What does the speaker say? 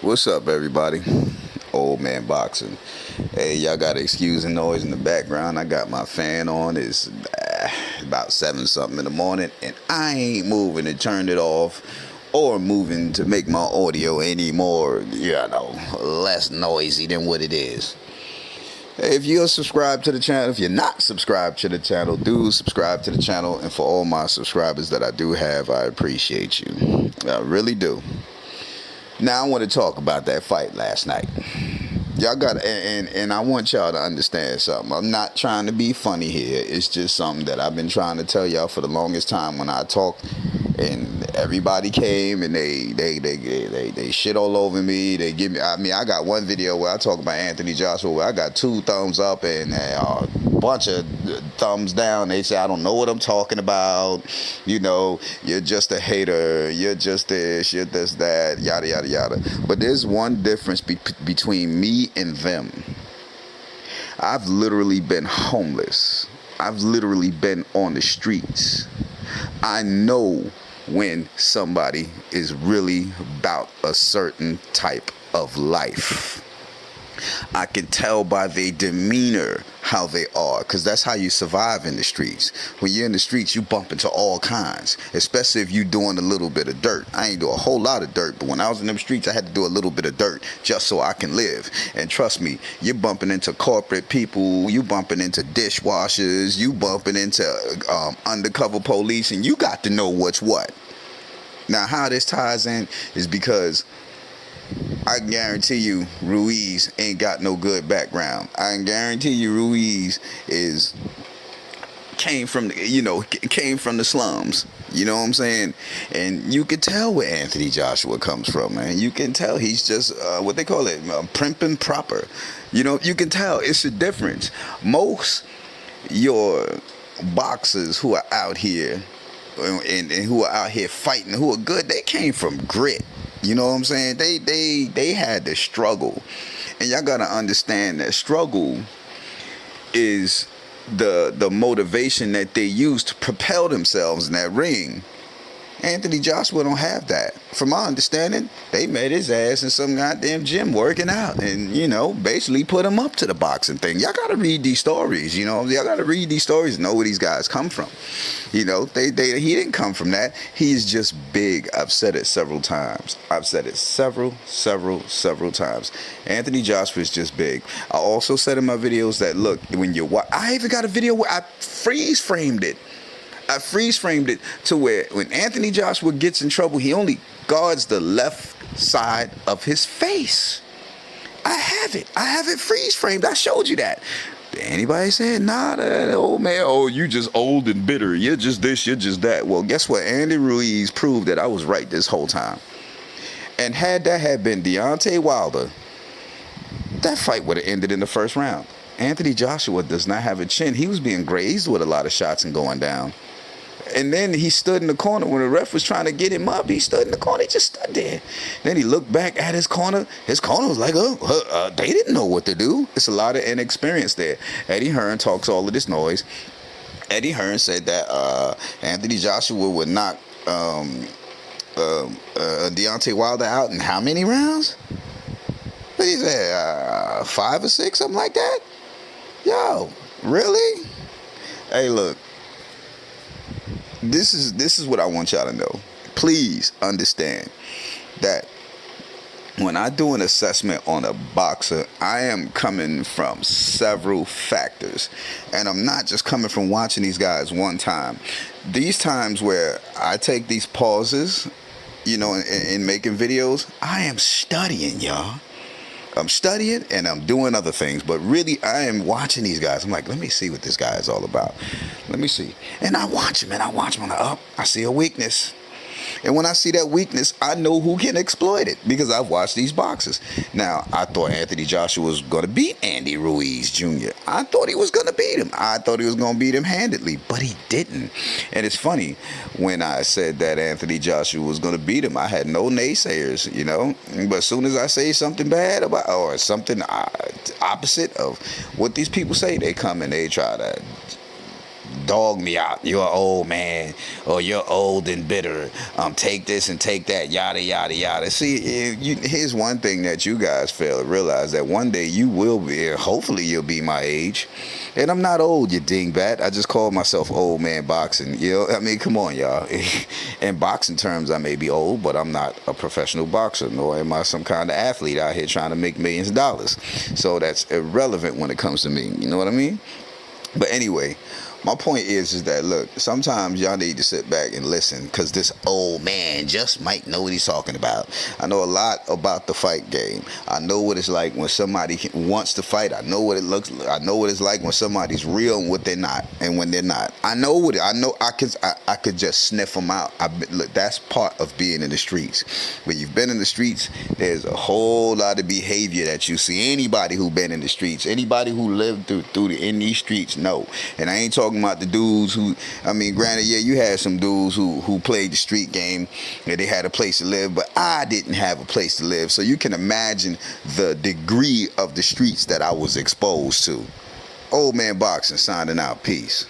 What's up, everybody? Old man boxing. Hey, y'all gotta excuse the noise in the background. I got my fan on. It's about 7 something in the morning, and I ain't moving to turn it off or moving to make my audio any more, less noisy than what it is. Hey, if you're subscribed to the channel, if you're not subscribed to the channel, do subscribe to the channel. And for all my subscribers that I do have, I appreciate you. I really do. Now I want to talk about that fight last night. Y'all got and I want y'all to understand something. I'm not trying to be funny here. It's just something that I've been trying to tell y'all for the longest time. When I talked and everybody came and they shit all over me. They give me. I got one video where I talk about Anthony Joshua where I got 2 thumbs up and a bunch of thumbs down. They say I don't know what I'm talking about. You're just a hater. You're just this. You're this, that. Yada yada yada. But there's one difference between me and them. I've literally been homeless. I've literally been on the streets. I know when somebody is really about a certain type of life. I can tell by their demeanor how they are, because that's how you survive in the streets. When you're in the streets, you bump into all kinds, especially if you're doing a little bit of dirt. I ain't do a whole lot of dirt, but when I was in them streets, I had to do a little bit of dirt just so I can live. And trust me, you're bumping into corporate people, you bumping into dishwashers, you bumping into undercover police, and you got to know what's what. Now, how this ties in is because I guarantee you Ruiz ain't got no good background. I can guarantee you Ruiz came from the slums. You know what I'm saying? And you can tell where Anthony Joshua comes from, man. You can tell he's just what they call it, primp and proper. You can tell it's a difference. Most your boxers who are out here and who are out here fighting, who are good, they came from grit. You know what I'm saying? They had to struggle. And y'all gotta understand that struggle is the motivation that they use to propel themselves in that ring. Anthony Joshua don't have that. From my understanding, they met his ass in some goddamn gym working out and, basically put him up to the boxing thing. Y'all got to read these stories, Y'all got to read these stories and know where these guys come from. He didn't come from that. He's just big. I've said it several times. I've said it several times. Anthony Joshua is just big. I also said in my videos that, look, when you watch, I even got a video where I freeze framed it to where when Anthony Joshua gets in trouble, he only guards the left side of his face. I have it freeze framed. I showed you that. Anybody saying, nah, that old man, you just old and bitter. You're just this, you're just that. Well, guess what? Andy Ruiz proved that I was right this whole time. And had that had been Deontay Wilder, that fight would have ended in the first round. Anthony Joshua does not have a chin. He was being grazed with a lot of shots and going down. And then he stood in the corner when the ref was trying to get him up. He stood in the corner. He just stood there. Then he looked back at his corner. His corner was like, they didn't know what to do. It's a lot of inexperience there. Eddie Hearn talks all of this noise. Eddie Hearn said that Anthony Joshua would knock Deontay Wilder out in how many rounds? What he said, 5 or 6, something like that? Yo, really? Hey, look. This is what I want y'all to know. Please understand that when I do an assessment on a boxer, I am coming from several factors. And I'm not just coming from watching these guys one time. These times where I take these pauses, in making videos, I am studying, y'all. I'm studying and I'm doing other things, but really I am watching these guys. I'm like, let me see what this guy is all about. Let me see. And I watch him and I watch him on the up. I see a weakness. And when I see that weakness, I know who can exploit it because I've watched these boxers. Now, I thought Anthony Joshua was going to beat Andy Ruiz Jr. I thought he was going to beat him. I thought he was going to beat him handedly, but he didn't. And it's funny, when I said that Anthony Joshua was going to beat him, I had no naysayers, But as soon as I say something bad about or something opposite of what these people say, they come and they try to dog me out. You're an old man, or you're old and bitter. Take this and take that, yada yada yada. See, here's one thing that you guys fail to realize, that one day you will be, hopefully you'll be my age, and I'm not old, you dingbat. I just call myself old man boxing. You know, I mean, come on, y'all. In boxing terms, I may be old, but I'm not a professional boxer, nor am I some kind of athlete out here trying to make millions of dollars. So that's irrelevant when it comes to me. You know what I mean? But anyway, my point is that, look, sometimes y'all need to sit back and listen, because this old man just might know what he's talking about. I know a lot about the fight game. I know what it's like when somebody wants to fight. I know what it looks like. I know what it's like when somebody's real and what they're not, and when they're not. I know what I know. I could just sniff them out. Look, that's part of being in the streets. When you've been in the streets, there's a whole lot of behavior that you see. Anybody who been in the streets, anybody who lived in these streets know. And I ain't talking about the dudes who, I mean, granted, yeah, you had some dudes who played the street game and they had a place to live, but I didn't have a place to live. So you can imagine the degree of the streets that I was exposed to. Old man boxing signing out. Peace.